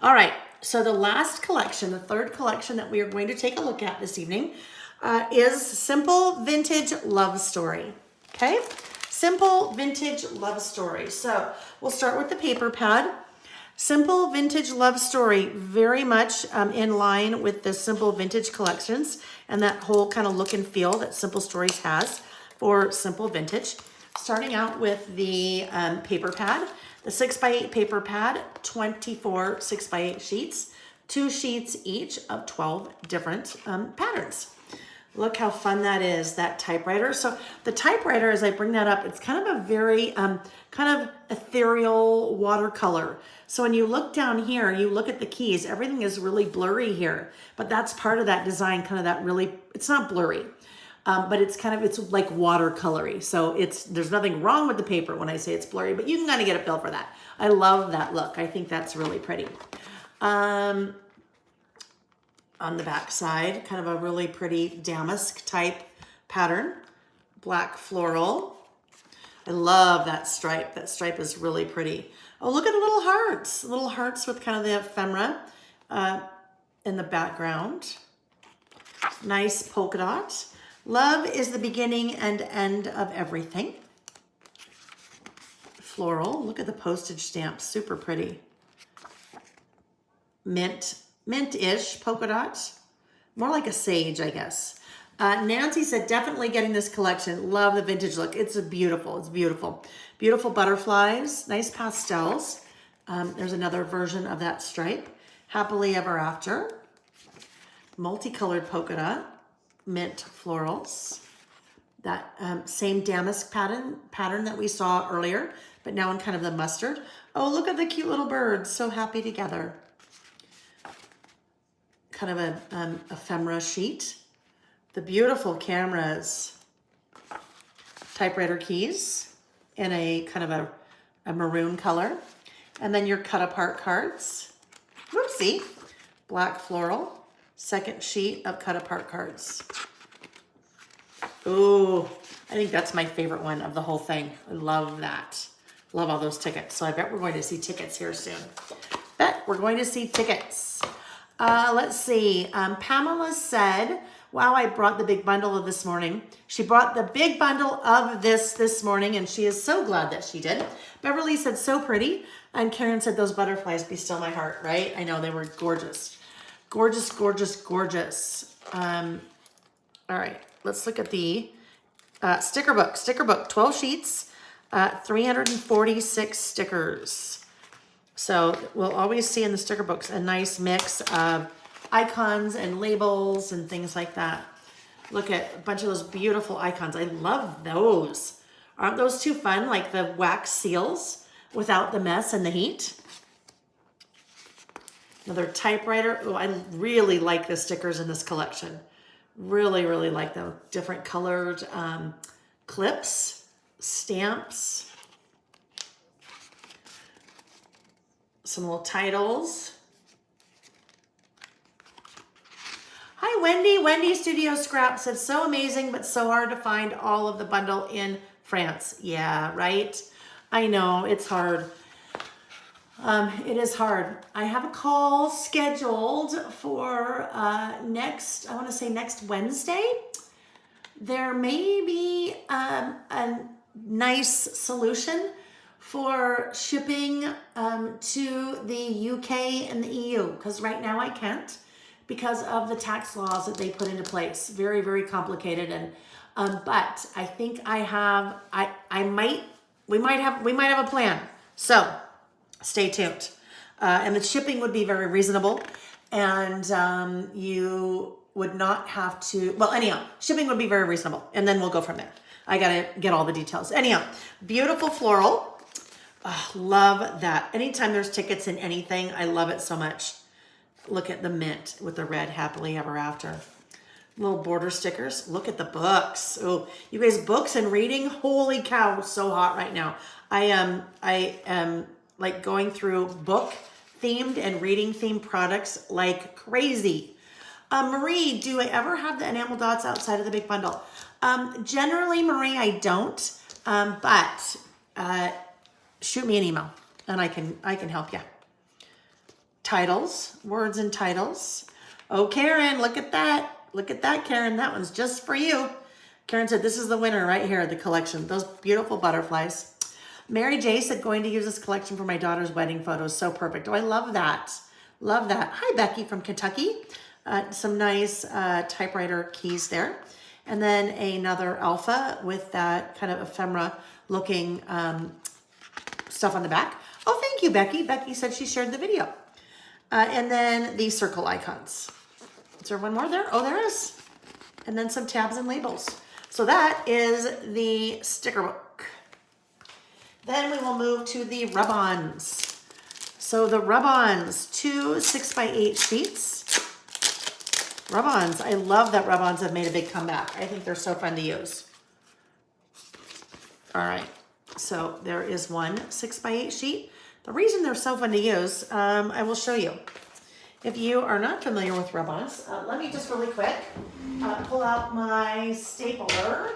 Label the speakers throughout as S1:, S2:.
S1: All right, so the last collection, the third collection that we are going to take a look at this evening is Simple Vintage Love Story. Okay, Simple Vintage Love Story. So we'll start with the paper pad. Simple Vintage Love Story, very much in line with the Simple Vintage collections and that whole kind of look and feel that Simple Stories has for Simple Vintage. Starting out with the paper pad, the 6x8 paper pad, 24 6x8 sheets, 2 sheets each of 12 different patterns. Look how fun that is, that typewriter. So the typewriter, as I bring that up, it's kind of a very kind of ethereal watercolor. So when you look down here, you look at the keys, everything is really blurry here, but that's part of that design, kind of that really, it's not blurry, but it's kind of, it's like watercolory. So there's nothing wrong with the paper when I say it's blurry, but you can kind of get a feel for that. I love that look. I think that's really pretty. On the back side, kind of a really pretty damask type pattern, black floral. I love that stripe. That stripe is really pretty. Oh, look at the little hearts with kind of the ephemera in the background. Nice polka dot. Love is the beginning and end of everything. Floral, look at the postage stamp, super pretty. Mint-ish polka dot, more like a sage, I guess. Nancy said, definitely getting this collection. Love the vintage look. It's beautiful. It's beautiful. Beautiful butterflies, nice pastels. There's another version of that stripe. Happily Ever After. Multicolored polka dot. Mint florals. That same damask pattern that we saw earlier, but now in kind of the mustard. Oh, look at the cute little birds. So happy together. Kind of an ephemera sheet. The beautiful cameras, typewriter keys in a kind of a maroon color. And then your cut apart cards. Whoopsie. Black floral. Second sheet of cut apart cards. Ooh, I think that's my favorite one of the whole thing. I love that. Love all those tickets. So I bet we're going to see tickets here soon. Bet we're going to see tickets. Let's see. Pamela said, wow, I brought the big bundle of this morning. She brought the big bundle of this morning, and she is so glad that she did. Beverly said, so pretty. And Karen said, those butterflies be still my heart, right? I know, they were gorgeous. Gorgeous, gorgeous, gorgeous. All right, let's look at the sticker book. Sticker book, 12 sheets, 346 stickers. So we'll always see in the sticker books a nice mix of icons and labels and things like that. Look at a bunch of those beautiful icons. I love those. Aren't those too fun? Like the wax seals without the mess and the heat. Another typewriter. Oh, I really like the stickers in this collection. Really, really like them. Different colored clips, stamps, some little titles. Hi, Wendy. Wendy Studio Scrap said, so amazing, but so hard to find all of the bundle in France. Yeah, right? I know, it's hard. It is hard. I have a call scheduled for I want to say next Wednesday. There may be a nice solution for shipping to the UK and the EU, because right now I can't because of the tax laws that they put into place. Very, very complicated. And but I think we might have a plan. So stay tuned. And the shipping would be very reasonable, and you would not have to, well, anyhow, shipping would be very reasonable, and then we'll go from there. I gotta get all the details. Anyhow, beautiful floral. Oh, love that. Anytime there's tickets in anything, I love it so much. Look at the mint with the red Happily Ever After. Little border stickers. Look at the books. Oh, you guys, books and reading. Holy cow, so hot right now. I am like going through book themed and reading themed products like crazy. Marie, do I ever have the enamel dots outside of the big bundle? Generally, Marie, I don't, but shoot me an email and I can help you. titles, words and titles. Oh, Karen, look at that. Look at that, Karen. That one's just for you. Karen said, this is the winner right here, the collection. Those beautiful butterflies. Mary J said, going to use this collection for my daughter's wedding photos. So perfect. Oh, I love that. Love that. Hi, Becky from Kentucky. Some nice typewriter keys there. And then another alpha with that kind of ephemera looking stuff on the back. Oh, thank you, Becky. Becky said she shared the video. And then the circle icons. Is there one more there? Oh, there is. And then some tabs and labels. So that is the sticker book. Then we will move to the rub-ons. So the rub-ons, 2 6x8 sheets. Rub-ons, I love that rub-ons have made a big comeback. I think they're so fun to use. All right, so there is one 6x8 sheet. The reason they're so fun to use, I will show you. If you are not familiar with rub-ons, let me just really quick pull out my stapler,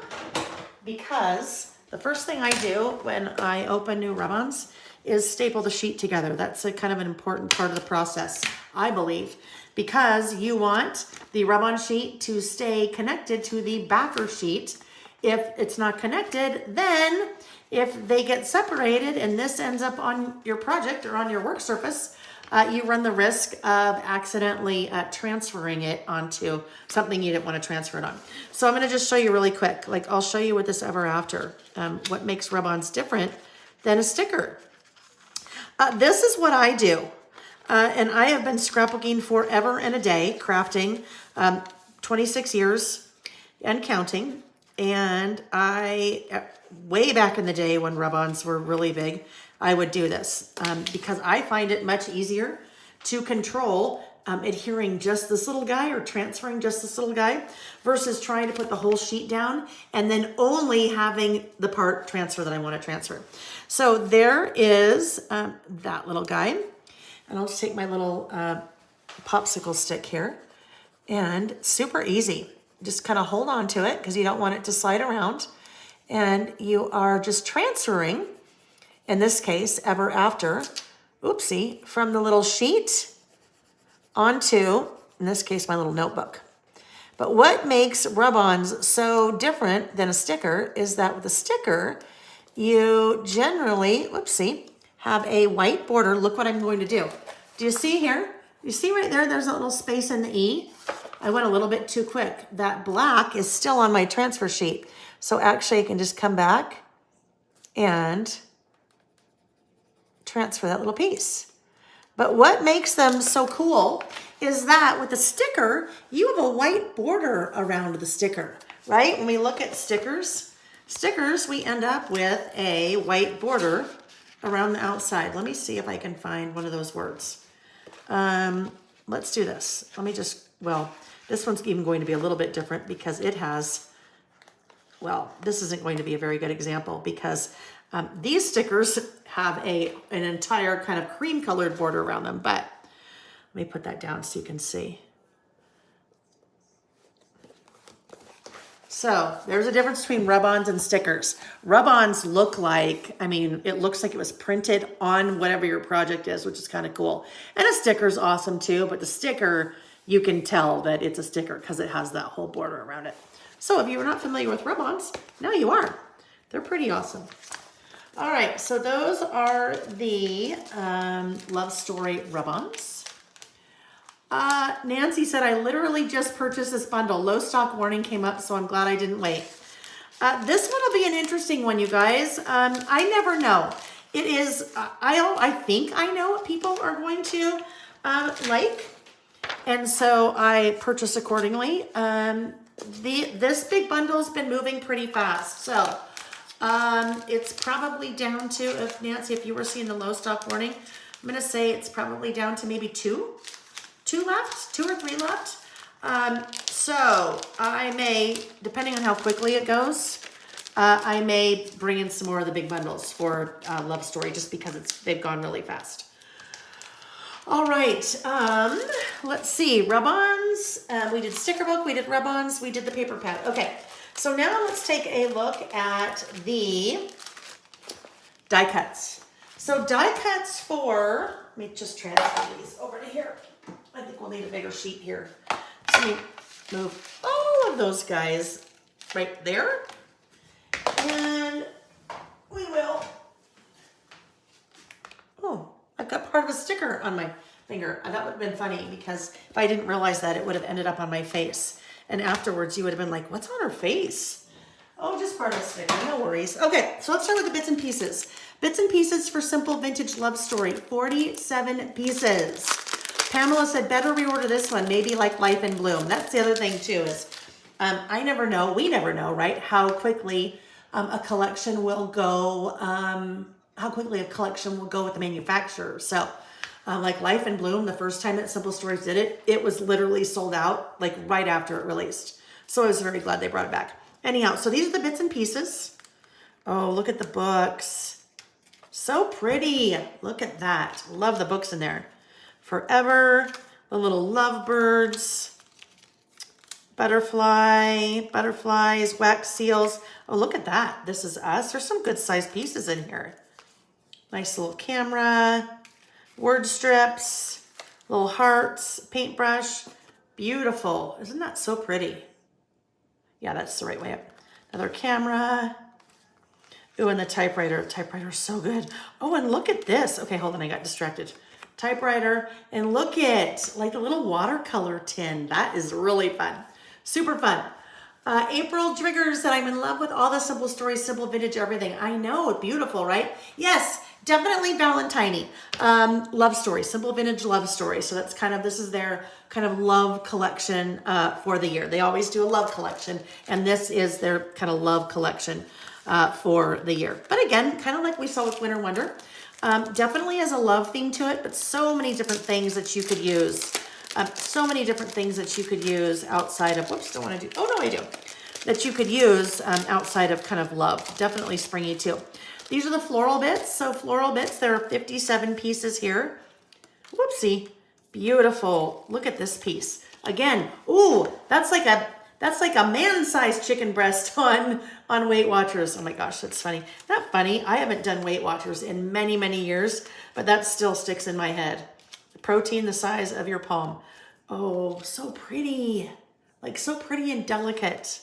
S1: because the first thing I do when I open new rub-ons is staple the sheet together. That's a kind of an important part of the process, I believe, because you want the rub-on sheet to stay connected to the backer sheet. If it's not connected, then if they get separated and this ends up on your project or on your work surface, you run the risk of accidentally transferring it onto something you didn't want to transfer it on. So I'm going to just show you really quick. Like, I'll show you with this ever after, what makes rub-ons different than a sticker. This is what I do. And I have been scrapbooking forever and a day, crafting, 26 years and counting. And way back in the day when rub-ons were really big, I would do this because I find it much easier to control adhering just this little guy or transferring just this little guy versus trying to put the whole sheet down and then only having the part transfer that I want to transfer. So there is that little guy. And I'll just take my little popsicle stick here, and super easy. Just kind of hold on to it because you don't want it to slide around. And you are just transferring, in this case, ever after, oopsie, from the little sheet onto, in this case, my little notebook. But what makes rub-ons so different than a sticker is that with a sticker, you generally, whoopsie, have a white border. Look what I'm going to do. Do you see here? You see right there, there's a little space in the E. I went a little bit too quick. That black is still on my transfer sheet. So actually I can just come back and transfer that little piece. But what makes them so cool is that with a sticker, you have a white border around the sticker, right? When we look at stickers, we end up with a white border around the outside. Let me see if I can find one of those words. Let's do this. Let me just, well, this one's even going to be a little bit different because it has, well, this isn't going to be a very good example because these stickers have an entire kind of cream colored border around them, but let me put that down so you can see. So there's a difference between rub-ons and stickers. Rub-ons look like, I mean, it looks like it was printed on whatever your project is, which is kind of cool. And a sticker is awesome too, but the sticker, you can tell that it's a sticker because it has that whole border around it. So if you were not familiar with rub-ons, now you are. They're pretty awesome. All right, so those are the Love Story rub-ons. Nancy said, I literally just purchased this bundle. Low stock warning came up, so I'm glad I didn't wait. This one will be an interesting one, you guys. I never know. It is, I think I know what people are going to like. And so I purchase accordingly. This big bundle's been moving pretty fast. So it's probably down to, if Nancy, if you were seeing the low stock warning, I'm going to say it's probably down to maybe two left, 2 or 3 left. So I may, depending on how quickly it goes, I may bring in some more of the big bundles for Love Story just because they've gone really fast. All right, let's see, rub-ons. We did sticker book, we did rub-ons, we did the paper pad. Okay, so now let's take a look at the die cuts. So die cuts for, let me just transfer these over to here. I think we'll need a bigger sheet here. So let me move all of those guys right there. And we will, oh, I've got part of a sticker on my finger. That would have been funny because if I didn't realize that, it would have ended up on my face. And afterwards you would have been like, what's on her face? Oh, just part of a sticker, no worries. Okay, so let's start with the bits and pieces. Bits and pieces for Simple Vintage Love Story, 47 pieces. Pamela said, better reorder this one, maybe like Life in Bloom. That's the other thing too is, I never know, we never know, right? How quickly a collection will go, with the manufacturer. So like Life in Bloom, the first time that Simple Stories did it, it was literally sold out like right after it released. So I was very glad they brought it back. Anyhow, so these are the bits and pieces. Oh, look at the books. So pretty. Look at that. Love the books in there. Forever, the little lovebirds, butterflies, wax seals. Oh, look at that. This is us. There's some good sized pieces in here. Nice little camera, word strips, little hearts, paintbrush. Beautiful. Isn't that so pretty? Yeah, that's the right way up. Another camera. Ooh, and the typewriter. Typewriter is so good. Oh, and look at this. Okay, hold on, I got distracted. Typewriter, and look at like a little watercolor tin. That is really fun. Super fun. April triggers that I'm in love with all the Simple Stories, Simple Vintage, everything. I know, beautiful, right? Yes, definitely Valentine. Love story, Simple Vintage Love Story. So that's kind of, this is their kind of love collection for the year. They always do a love collection, and this is their kind of love collection for the year. But again, kind of like we saw with Winter Wonder, definitely has a love theme to it, but so many different things that you could use. So many different things that you could use outside of, whoops, don't want to do, oh no, I do. That you could use outside of kind of love. Definitely springy too. These are the floral bits. So floral bits, there are 57 pieces here. Whoopsie, beautiful. Look at this piece. Again, ooh, that's like a man-sized chicken breast on Weight Watchers. Oh my gosh, that's funny. Not funny, I haven't done Weight Watchers in many, many years, but that still sticks in my head. Protein the size of your palm. Oh, so pretty. Like so pretty and delicate.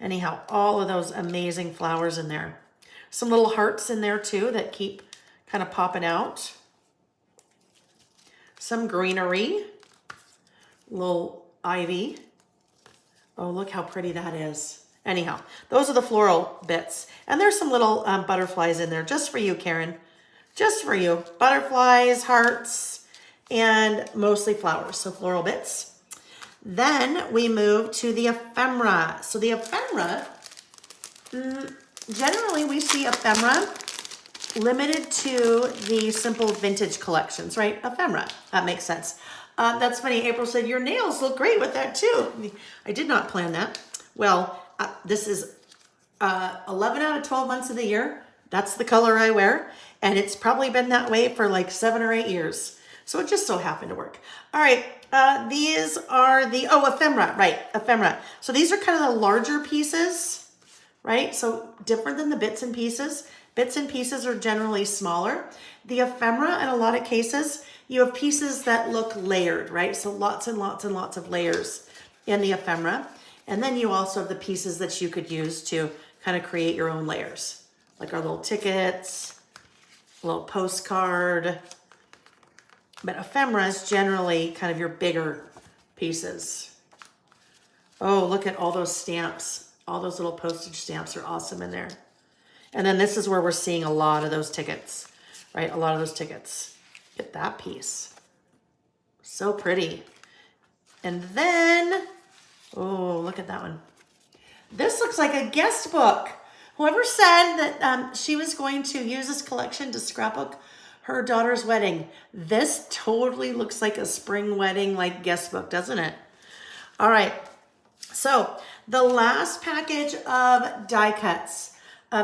S1: Anyhow, all of those amazing flowers in there. Some little hearts in there too that keep kind of popping out. Some greenery. Little ivy. Oh, look how pretty that is. Anyhow, those are the floral bits. And there's some little butterflies in there just for you, Karen. Just for you. Butterflies, hearts, and mostly flowers, so floral bits. Then we move to the ephemera. So the ephemera, generally we see ephemera limited to the Simple Vintage collections, right? Ephemera, that makes sense. That's funny, April said, your nails look great with that too. I did not plan that. Well, this is 11 out of 12 months of the year. That's the color I wear. And it's probably been that way for like 7 or 8 years. So it just so happened to work. All right, these are the, ephemera, right, ephemera. So these are kind of the larger pieces, right? So different than the bits and pieces. Bits and pieces are generally smaller. The ephemera, in a lot of cases, you have pieces that look layered, right? So lots and lots and lots of layers in the ephemera. And then you also have the pieces that you could use to kind of create your own layers, like our little tickets, a little postcard. But ephemera is generally kind of your bigger pieces. Oh, look at all those stamps. All those little postage stamps are awesome in there. And then this is where we're seeing a lot of those tickets, right? A lot of those tickets. Look at that piece. So pretty. And then, oh, look at that one. This looks like a guest book. Whoever said that she was going to use this collection to scrapbook her daughter's wedding. This totally looks like a spring wedding like guest book, doesn't it? All right, so the last package of die cuts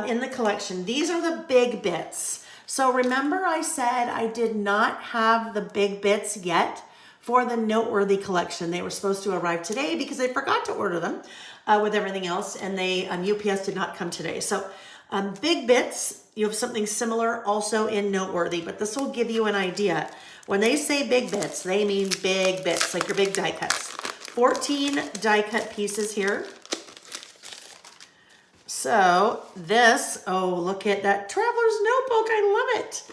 S1: in the collection. These are the big bits. So remember I said I did not have the big bits yet for the Noteworthy collection. They were supposed to arrive today because I forgot to order them with everything else, and they UPS did not come today. So big bits, you have something similar also in Noteworthy, but this will give you an idea. When they say big bits, they mean big bits, like your big die cuts. 14 die cut pieces here. So this, oh, look at that traveler's notebook, I love it,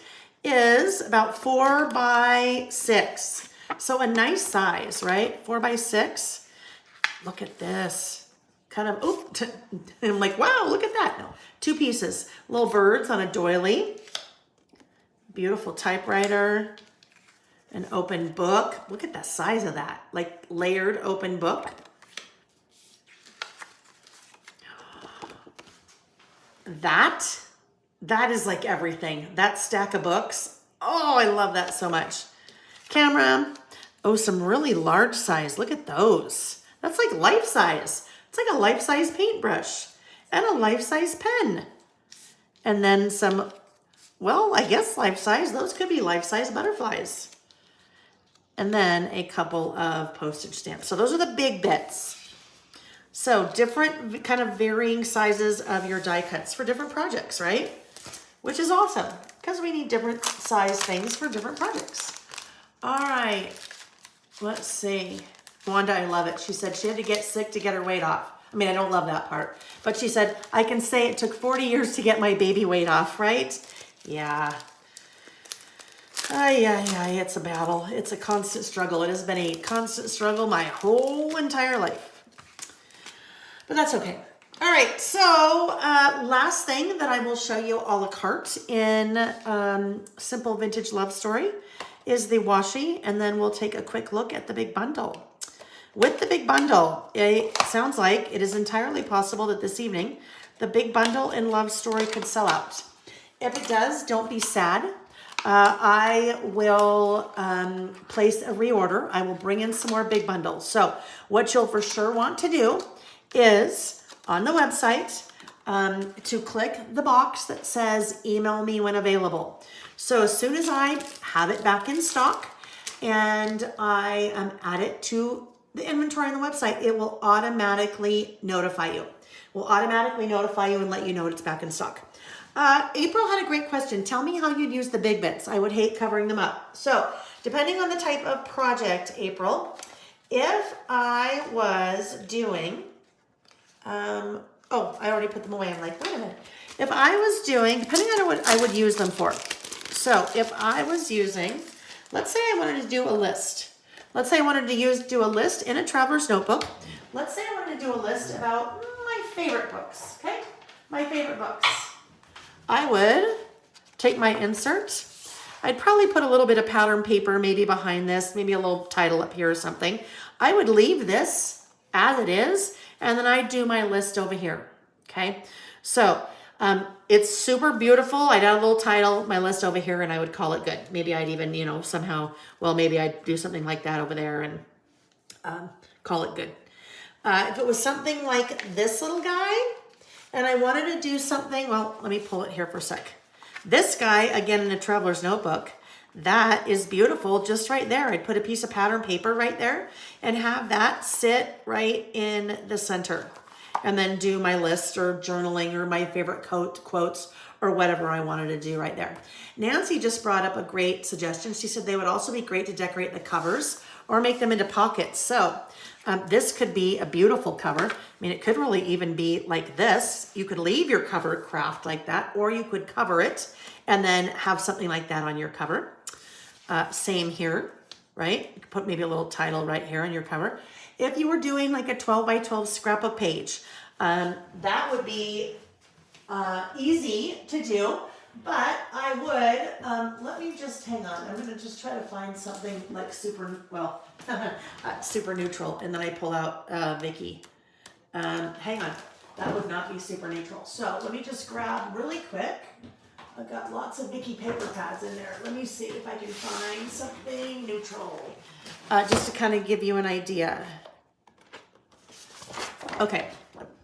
S1: is about 4 by 6. So a nice size, right? 4 by 6. Look at this. Kind of, oh, I'm like, wow, look at that. No, 2 pieces. Little birds on a doily. Beautiful typewriter. An open book. Look at the size of that. Like layered open book. That is like everything. That stack of books. Oh, I love that so much. Camera. Oh, some really large size. Look at those. That's like life size. It's like a life size paintbrush and a life size pen. And then some, well, I guess life size. Those could be life size butterflies. And then a couple of postage stamps. So those are the big bits. So different kind of varying sizes of your die cuts for different projects, right? Which is awesome because we need different size things for different projects. All right, let's see. Wanda, I love it. She said she had to get sick to get her weight off. I mean, I don't love that part, but she said, I can say it took 40 years to get my baby weight off, right? Yeah. It's a battle. It's a constant struggle. It has been a constant struggle my whole entire life. But that's okay. All right, so last thing that I will show you a la carte in Simple Vintage Love Story is the washi, and then we'll take a quick look at the big bundle. With the big bundle, it sounds like it is entirely possible that this evening the big bundle in Love Story could sell out. If it does, don't be sad. I will place a reorder. I will bring in some more big bundles. So what you'll for sure want to do is on the website to click the box that says email me when available. So as soon as I have it back in stock and I add it to the inventory on the website, it will automatically notify you. Will automatically notify you and let you know it's back in stock. April had a great question. Tell me how you'd use the big bits. I would hate covering them up. So depending on the type of project, April, if I was doing, oh, I already put them away. I'm like, wait a minute. If I was doing, depending on what I would use them for. So if I was using, let's say I wanted to do a list. Let's say I wanted to do a list in a traveler's notebook. Let's say I wanted to do a list about my favorite books, okay? My favorite books. I would take my insert. I'd probably put a little bit of pattern paper maybe behind this, maybe a little title up here or something. I would leave this as it is, and then I'd do my list over here, okay? So it's super beautiful. I'd add a little title, my list over here, and I would call it good. Maybe I'd even, somehow, well, maybe I'd do something like that over there and call it good. If it was something like this little guy, and I wanted to do something, well, let me pull it here for a sec. This guy, again, in a traveler's notebook, that is beautiful just right there. I'd put a piece of pattern paper right there and have that sit right in the center. And then do my list or journaling or my favorite quotes or whatever I wanted to do right there. Nancy just brought up a great suggestion. She said they would also be great to decorate the covers or make them into pockets. So this could be a beautiful cover. I mean, it could really even be like this. You could leave your cover craft like that, or you could cover it and then have something like that on your cover. Same here, right? You could put maybe a little title right here on your cover. If you were doing like a 12 by 12 scrapbook page, that would be easy to do, but I would, let me just hang on. I'm gonna just try to find something like super neutral, and then I pull out Vicky. Hang on, that would not be super neutral. So let me just grab really quick. I've got lots of Vicky paper pads in there. Let me see if I can find something neutral, just to kind of give you an idea. Okay,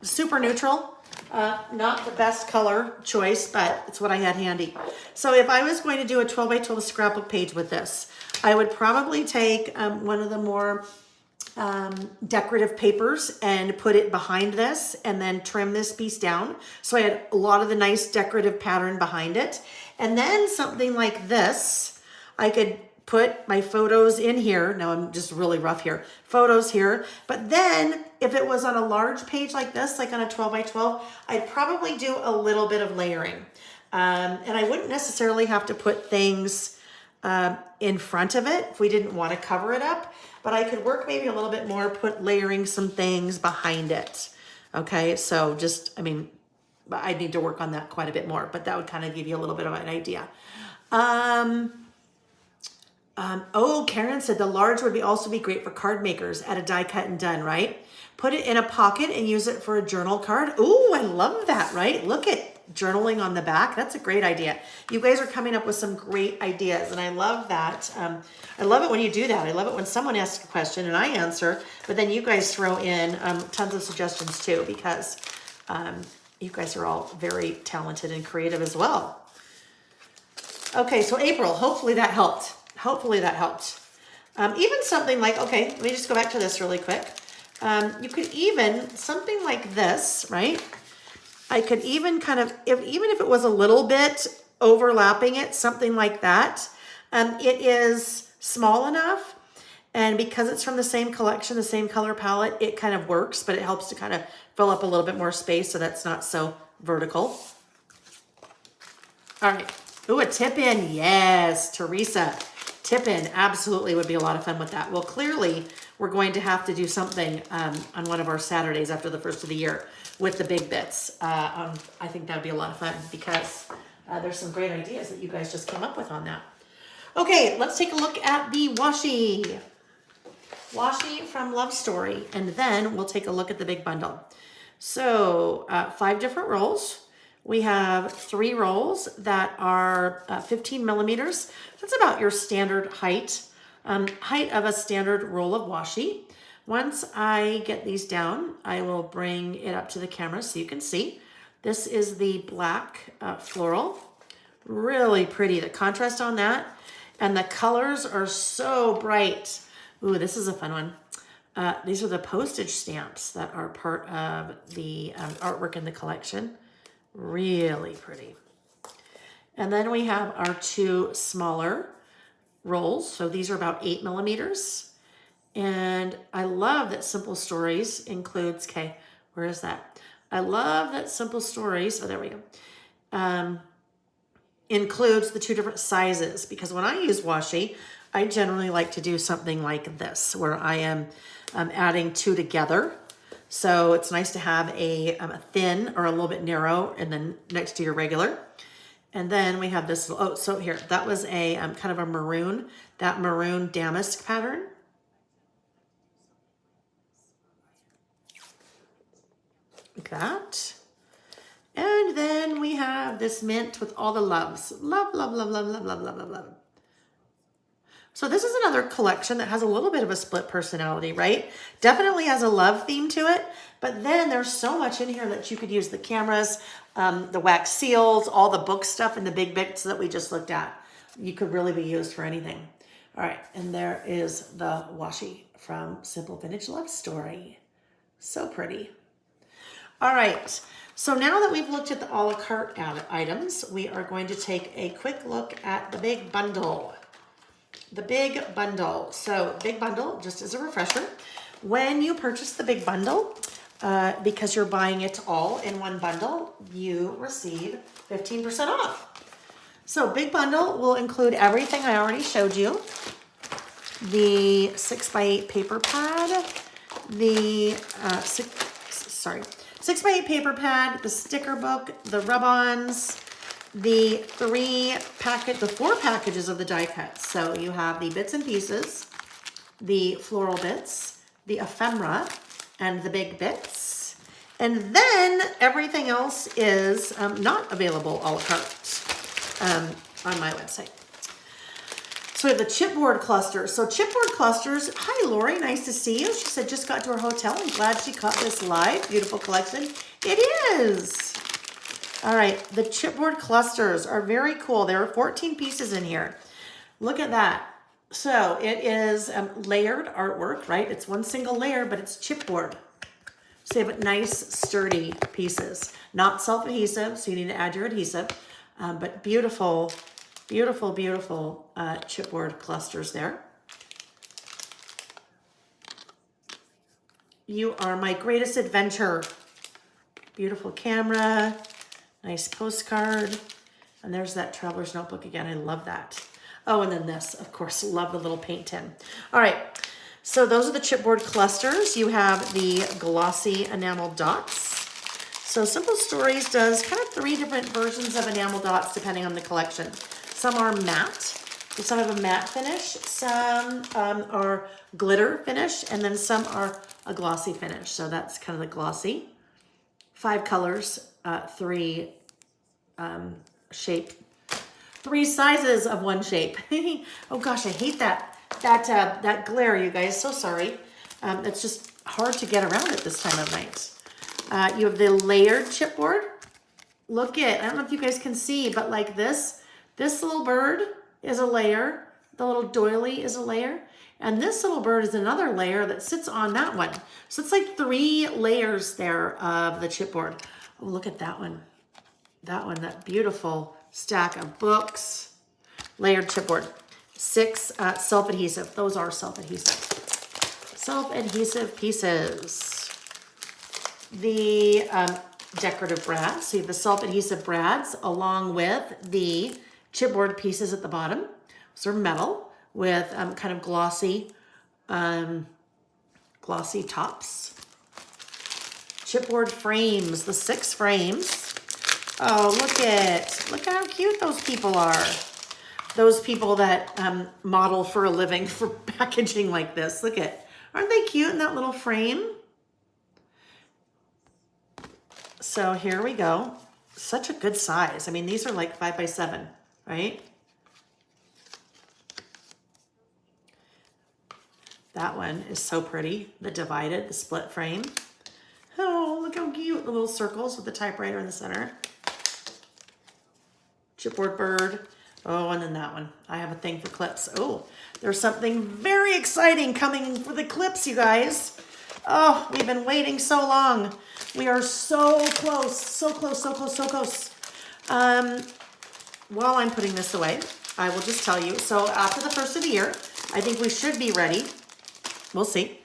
S1: super neutral, not the best color choice, but it's what I had handy. So if I was going to do a 12 by 12 scrapbook page with this, I would probably take one of the more decorative papers and put it behind this and then trim this piece down. So I had a lot of the nice decorative pattern behind it. And then something like this, I could put my photos in here. Now I'm just really rough here. Photos here. But then if it was on a large page like this, like on a 12 by 12, I'd probably do a little bit of layering. And I wouldn't necessarily have to put things in front of it if we didn't want to cover it up, but I could work maybe a little bit more, put layering some things behind it. Okay, so just, I mean, I need to work on that quite a bit more, but that would kind of give you a little bit of an idea. Oh, Karen said the large would also be great for card makers at a die cut and done, right? Put it in a pocket and use it for a journal card. Ooh, I love that, right? Look at journaling on the back. That's a great idea. You guys are coming up with some great ideas, and I love that. I love it when you do that. I love it when someone asks a question and I answer, but then you guys throw in tons of suggestions too, because you guys are all very talented and creative as well. Okay, so April, hopefully that helped. Hopefully that helped. Even something like, okay, let me just go back to this really quick. You could even, something like this, right? I could even kind of, even if it was a little bit overlapping it, something like that. It is small enough, and because it's from the same collection, the same color palette, it kind of works, but it helps to kind of fill up a little bit more space so that's not so vertical. All right. Ooh, a tip-in. Yes, Teresa. Tip-in absolutely would be a lot of fun with that. Well, clearly, we're going to have to do something on one of our Saturdays after the first of the year with the big bits. I think that would be a lot of fun because there's some great ideas that you guys just came up with on that. Okay, let's take a look at the washi. Washi from Love Story, and then we'll take a look at the big bundle. So 5 different rolls. We have 3 rolls that are 15 millimeters. That's about your standard height of a standard roll of washi. Once I get these down, I will bring it up to the camera so you can see. This is the black floral. Really pretty, the contrast on that. And the colors are so bright. Ooh, this is a fun one. These are the postage stamps that are part of the artwork in the collection. Really pretty. And then we have our 2 smaller rolls. So these are about 8 millimeters. And I love that Simple Stories includes, okay, where is that? I love that Simple Stories, oh, there we go, includes the 2 different sizes, because when I use washi, I generally like to do something like this, where I am adding 2 together. So it's nice to have a thin or a little bit narrow and then next to your regular. And then we have this, oh, so here, that was a kind of a maroon, that maroon damask pattern. Like that. And then we have this mint with all the loves. Love, love, love, love, love, love, love, love, love. So this is another collection that has a little bit of a split personality, right? Definitely has a love theme to it, but then there's so much in here that you could use the cameras, the wax seals, all the book stuff, and the big bits that we just looked at. You could really be used for anything. All right, and there is the washi from Simple Vintage Love Story. So pretty. All right, so now that we've looked at the a la carte items, we are going to take a quick look at the big bundle. The big bundle. So big bundle, just as a refresher, when you purchase the big bundle, because you're buying it all in one bundle, you receive 15% off. So big bundle will include everything I already showed you. The 6x8 paper pad, the 6x8 paper pad, the sticker book, the rub-ons, the 4 packages of the die cuts. So you have the bits and pieces, the floral bits, the ephemera, and the big bits. And then everything else is not available a la carte on my website. So we have the chipboard clusters. So chipboard clusters, hi Lori, nice to see you. She said just got to her hotel. I'm glad she caught this live. Beautiful collection. It is. All right, the chipboard clusters are very cool. There are 14 pieces in here. Look at that. So it is layered artwork, right? It's one single layer, but it's chipboard. So you have nice, sturdy pieces. Not self-adhesive, so you need to add your adhesive. But beautiful, beautiful, beautiful chipboard clusters there. You are my greatest adventure. Beautiful camera, nice postcard. And there's that traveler's notebook again. I love that. Oh, and then this, of course, love the little paint tin. All right, so those are the chipboard clusters. You have the glossy enamel dots. So Simple Stories does kind of 3 different versions of enamel dots depending on the collection. Some are matte, some have a matte finish, some are glitter finish, and then some are a glossy finish. So that's kind of the glossy. 5 colors, 3 shape, 3 sizes of one shape. Oh gosh, I hate that glare, you guys. So sorry. It's just hard to get around at this time of night. You have the layered chipboard. Look I don't know if you guys can see, but like this little bird is a layer. The little doily is a layer. And this little bird is another layer that sits on that one. So it's like 3 layers there of the chipboard. Oh, look at that one. That beautiful stack of books. Layered chipboard. 6 self-adhesive. Those are self-adhesive. Self-adhesive pieces. The decorative brads. So you have the self-adhesive brads along with the chipboard pieces at the bottom. Those are metal with kind of glossy tops. Chipboard frames, the 6 frames. Oh, look how cute those people are. Those people that model for a living for packaging like this. Aren't they cute in that little frame? So here we go. Such a good size. I mean, these are like 5 by 7, right? That one is so pretty. The divided, the split frame. Oh, look how cute. The little circles with the typewriter in the center. Chipboard bird. Oh, and then that one. I have a thing for clips. Oh, there's something very exciting coming for the clips, you guys. Oh, we've been waiting so long. We are so close, so close, so close, so close. While I'm putting this away, I will just tell you. So after the first of the year, I think we should be ready. We'll see.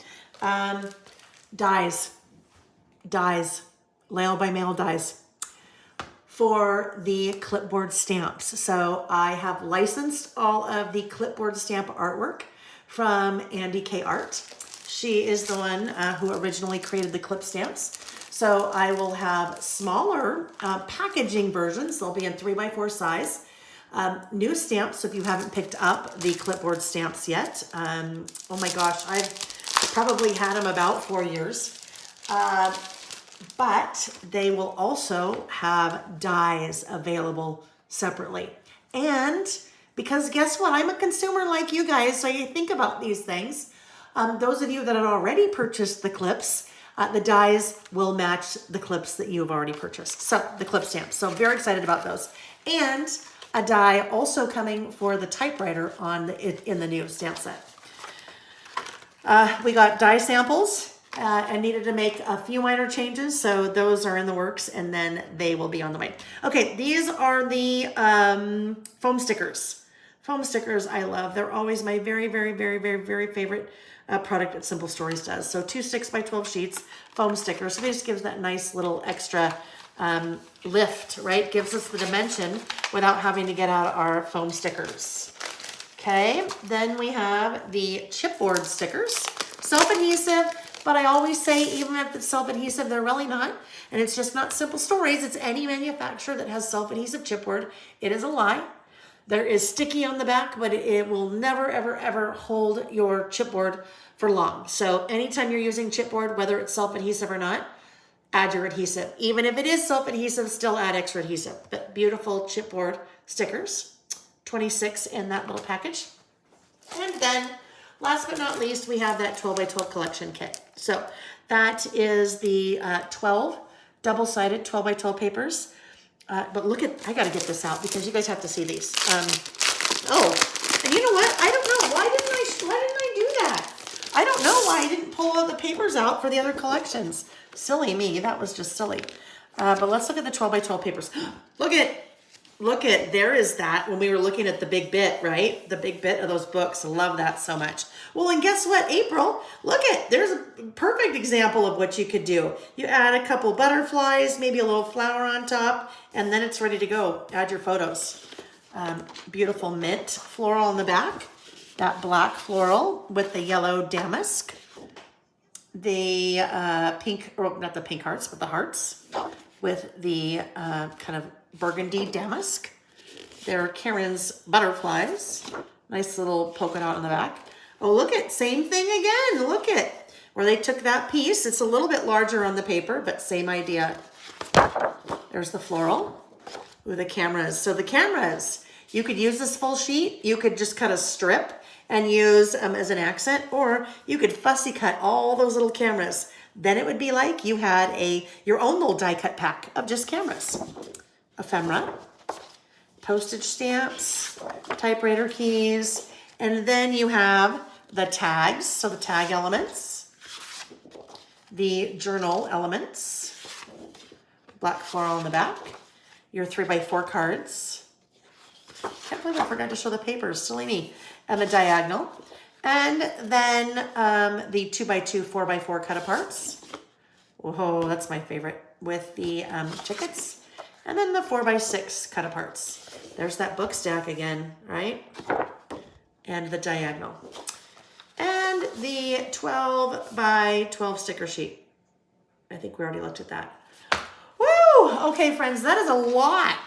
S1: Dies, Lail by Mail dies for the clipboard stamps. So I have licensed all of the clipboard stamp artwork from Andy K. Art. She is the one who originally created the clip stamps. So I will have smaller packaging versions. They'll be in 3x4 size. New stamps, so if you haven't picked up the clipboard stamps yet. Oh my gosh, I've probably had them about 4 years. But they will also have dies available separately. And because guess what? I'm a consumer like you guys, so you think about these things. Those of you that have already purchased the clips, the dies will match the clips that you have already purchased. So the clip stamps. So very excited about those. And a die also coming for the typewriter in the new stamp set. We got die samples. I needed to make a few minor changes, so those are in the works, and then they will be on the way. Okay, these are the foam stickers. Foam stickers I love. They're always my very, very, very, very, very favorite product that Simple Stories does. So 2 6x12 sheets, foam stickers. So this gives that nice little extra lift, right? Gives us the dimension without having to get out our foam stickers. Okay, then we have the chipboard stickers. Self-adhesive. But I always say, even if it's self-adhesive, they're really not. And it's just not Simple Stories. It's any manufacturer that has self-adhesive chipboard. It is a lie. There is sticky on the back, but it will never, ever, ever hold your chipboard for long. So anytime you're using chipboard, whether it's self-adhesive or not, add your adhesive. Even if it is self-adhesive, still add extra adhesive. But beautiful chipboard stickers. 26 in that little package. And then last but not least, we have that 12x12 collection kit. So that is the 12 double-sided 12x12 papers. But look at, I got to get this out because you guys have to see these. Oh, and you know what? I don't know. Why did why I didn't pull all the papers out for the other collections. Silly me, that was just silly. But let's look at the 12 by 12 papers. Look at, there is that when we were looking at the big bit, right? The big bit of those books. I love that so much. Well, and guess what, April? Look at, there's a perfect example of what you could do. You add a couple butterflies, maybe a little flower on top, and then it's ready to go. Add your photos. Beautiful mint floral on the back. That black floral with the yellow damask. The pink, or not the pink hearts, but the hearts with the kind of burgundy damask. There are Karen's butterflies. Nice little polka dot on the back. Oh, look at, same thing again. Look at where they took that piece. It's a little bit larger on the paper, but same idea. There's the floral. Ooh, the cameras. So the cameras, you could use this full sheet. You could just cut a strip and use as an accent, or you could fussy cut all those little cameras. Then it would be like you had your own little die cut pack of just cameras. Ephemera, postage stamps, typewriter keys, and then you have the tags, so the tag elements, the journal elements, black floral on the back, your 3x4 cards. Can't believe I forgot to show the papers, silly me. And the diagonal. And then the 2x2, 4x4 cut aparts. Whoa, that's my favorite, with the tickets. And then the 4x6 cut aparts. There's that book stack again, right? And the diagonal. And the 12x12 sticker sheet. I think we already looked at that. Woo! Okay, friends, that is a lot.